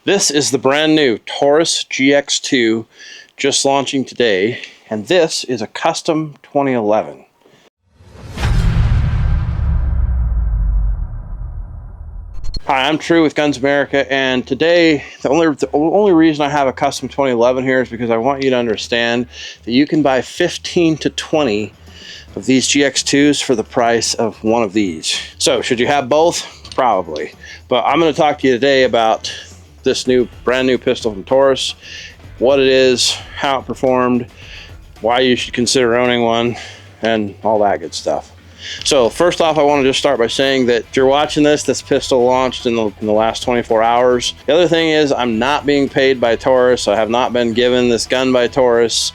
This is the brand new Taurus GX2 just launching today, and this is a custom 2011. Hi, I'm True with Guns America, and today the only reason I have a custom 2011 here is because I want you to understand that you can buy 15 to 20 of these GX2s for the price of one of these. So should you have both? Probably. But I'm going to talk to you today about this brand new pistol from Taurus, what it is, how it performed, why you should consider owning one, and all that good stuff. So first off, I want to just start by saying that if you're watching this pistol launched in the last 24 hours. The other thing is I'm not being paid by Taurus. I have not been given this gun by Taurus.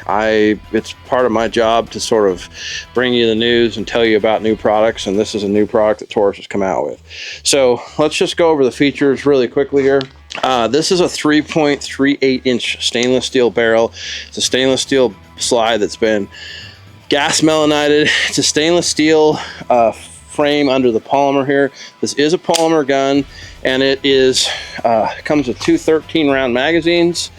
It's part of my job to sort of bring you the news and tell you about new products, and this is a new product that Taurus has come out with. So let's just go over the features really quickly here. This is a 3.38 inch stainless steel barrel. It's a stainless steel slide that's been gas melanited. It's a stainless steel frame under the polymer here. This is a polymer gun, and it comes with two 13 round magazines.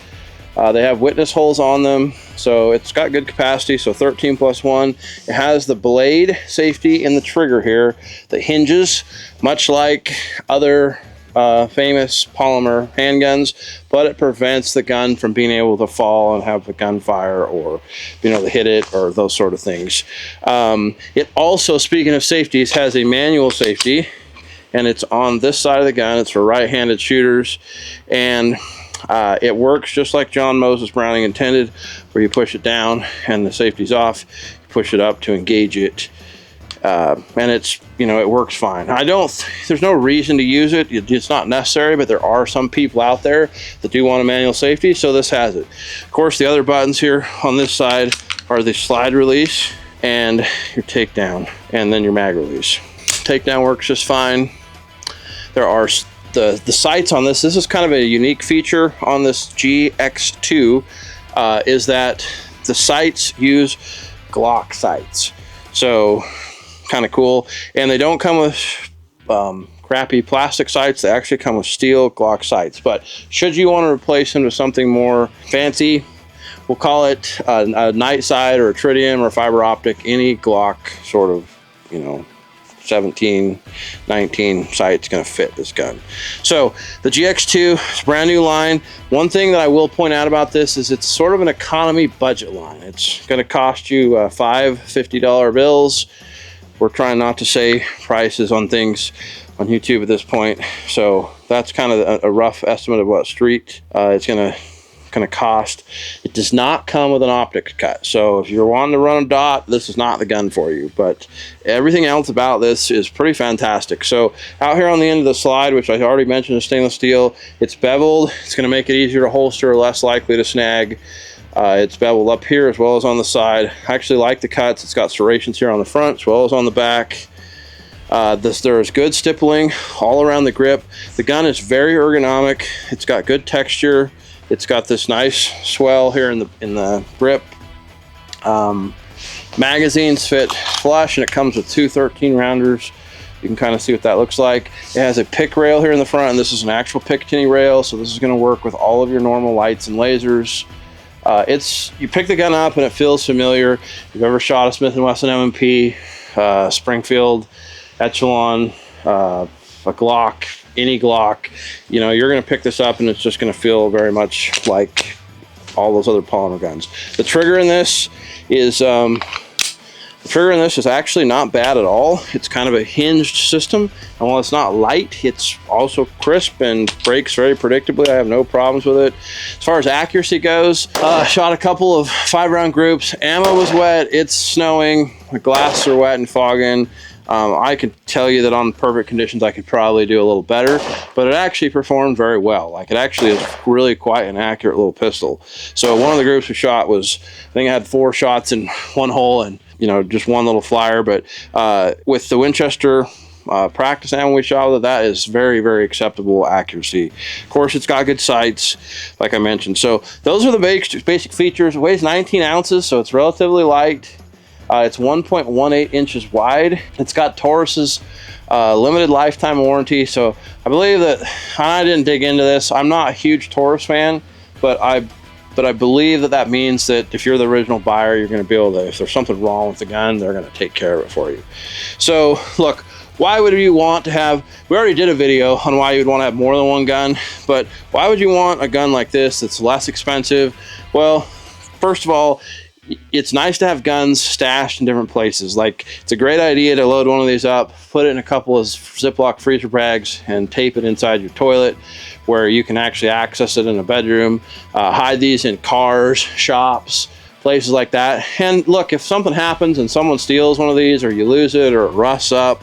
They have witness holes on them, so it's got good capacity, so 13 plus 1. It has the blade safety in the trigger here that hinges, much like other famous polymer handguns, but it prevents the gun from being able to fall and have the gunfire, or being able to hit it, or those sort of things. It also, speaking of safeties, has a manual safety, and it's on this side of the gun. It's for right-handed shooters, and it works just like John Moses Browning intended, where you push it down and the safety's off, you push it up to engage it, and it works fine. There's no reason to use it. It's not necessary, but there are some people out there that do want a manual safety, so this has it. Of course, the other buttons here on this side are the slide release and your takedown, and then your mag release. Takedown works just fine. There are the sights on this. This is kind of a unique feature on this GX2, is that the sights use Glock sights. So kind of cool. And they don't come with crappy plastic sights. They actually come with steel Glock sights. But should you want to replace them with something more fancy, we'll call it a night sight or a tritium or fiber optic, any Glock sort of, 17, 19 sight's going to fit this gun. So the GX2 is a brand new line. One thing that I will point out about this is it's sort of an economy budget line. It's going to cost you $5 $50 bills. We're trying not to say prices on things on YouTube at this point, so that's kind of a rough estimate of what street it's going to cost. It does not come with an optics cut, so if you're wanting to run a dot, this is not the gun for you. But everything else about this is pretty fantastic. So out here on the end of the slide, which I already mentioned is stainless steel, it's beveled. It's going to make it easier to holster, less likely to snag. It's beveled up here as well as on the side. I actually like the cuts. It's got serrations here on the front as well as on the back. There's good stippling all around the grip. The gun is very ergonomic. It's got good texture. It's got this nice swell here in the grip. Magazines fit flush, and it comes with two 13 rounders. You can kind of see what that looks like. It has a pick rail here in the front, and this is an actual Picatinny rail, so this is going to work with all of your normal lights and lasers. You pick the gun up and it feels familiar. If you've ever shot a Smith & Wesson M&P, Springfield, Echelon, a Glock, any Glock, you're going to pick this up and it's just going to feel very much like all those other polymer guns. The trigger in this is actually not bad at all. It's kind of a hinged system, and while it's not light, it's also crisp and breaks very predictably. I have no problems with it. As far as accuracy goes, shot a couple of 5-round groups. Ammo was wet. It's snowing. The glasses are wet and fogging. I can tell you that on perfect conditions I could probably do a little better, but it actually performed very well. Like, it actually is really quite an accurate little pistol. So one of the groups we shot was, I think I had 4 shots in one hole and just one little flyer, but with the Winchester practice ammo we shot with it, that is very, very acceptable accuracy. Of course, it's got good sights, like I mentioned. So those are the basic features. It weighs 19 ounces, so it's relatively light. It's 1.18 inches wide. It's got Taurus's limited lifetime warranty. So I believe that, I didn't dig into this, I'm not a huge Taurus fan, but I believe that that means that if you're the original buyer, you're going to be able to, if there's something wrong with the gun, they're going to take care of it for you. So look, why would you want to have, we already did a video on why you'd want to have more than one gun, but why would you want a gun like this that's less expensive? Well, first of all, it's nice to have guns stashed in different places. Like, it's a great idea to load one of these up, put it in a couple of Ziploc freezer bags, and tape it inside your toilet where you can actually access it in a bedroom. Hide these in cars, shops, places like that. And look, if something happens and someone steals one of these, or you lose it, or it rusts up,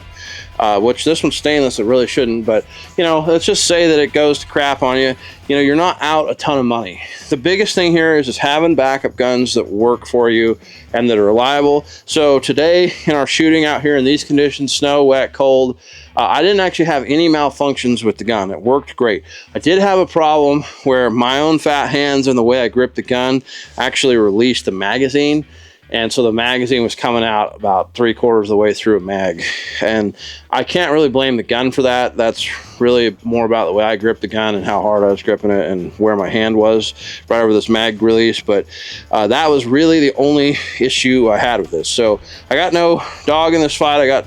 which this one's stainless, it really shouldn't, but you know, let's just say that it goes to crap on you, you know, you're not out a ton of money. The biggest thing here is just having backup guns that work for you and that are reliable. So today in our shooting out here in these conditions, snow, wet, cold, I didn't actually have any malfunctions with the gun. It worked great. I did have a problem where my own fat hands and the way I gripped the gun actually released the magazine. And so the magazine was coming out about 3/4 of the way through a mag. And I can't really blame the gun for that. That's really more about the way I gripped the gun and how hard I was gripping it and where my hand was right over this mag release. But that was really the only issue I had with this. So I got no dog in this fight. I got,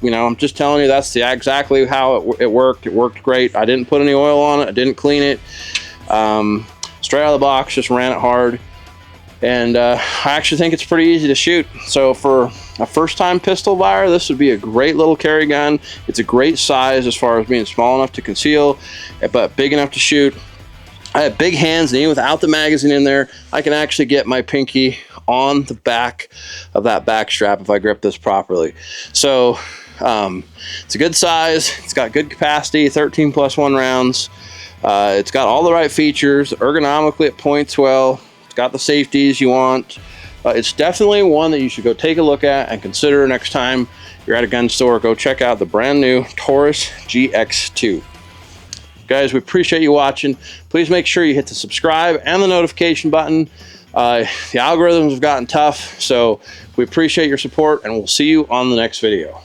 you know, I'm just telling you, that's exactly how it worked. It worked great. I didn't put any oil on it. I didn't clean it. Straight out of the box, just ran it hard. And I actually think it's pretty easy to shoot. So for a first-time pistol buyer, this would be a great little carry gun. It's a great size as far as being small enough to conceal, but big enough to shoot. I have big hands, and even without the magazine in there, I can actually get my pinky on the back of that back strap if I grip this properly. So it's a good size. It's got good capacity, 13+1 rounds. It's got all the right features. Ergonomically, it points well. Got the safeties you want. It's definitely one that you should go take a look at and consider next time you're at a gun store. Go check out the brand new Taurus GX2. Guys, we appreciate you watching. Please make sure you hit the subscribe and the notification button. The algorithms have gotten tough, so we appreciate your support, and we'll see you on the next video.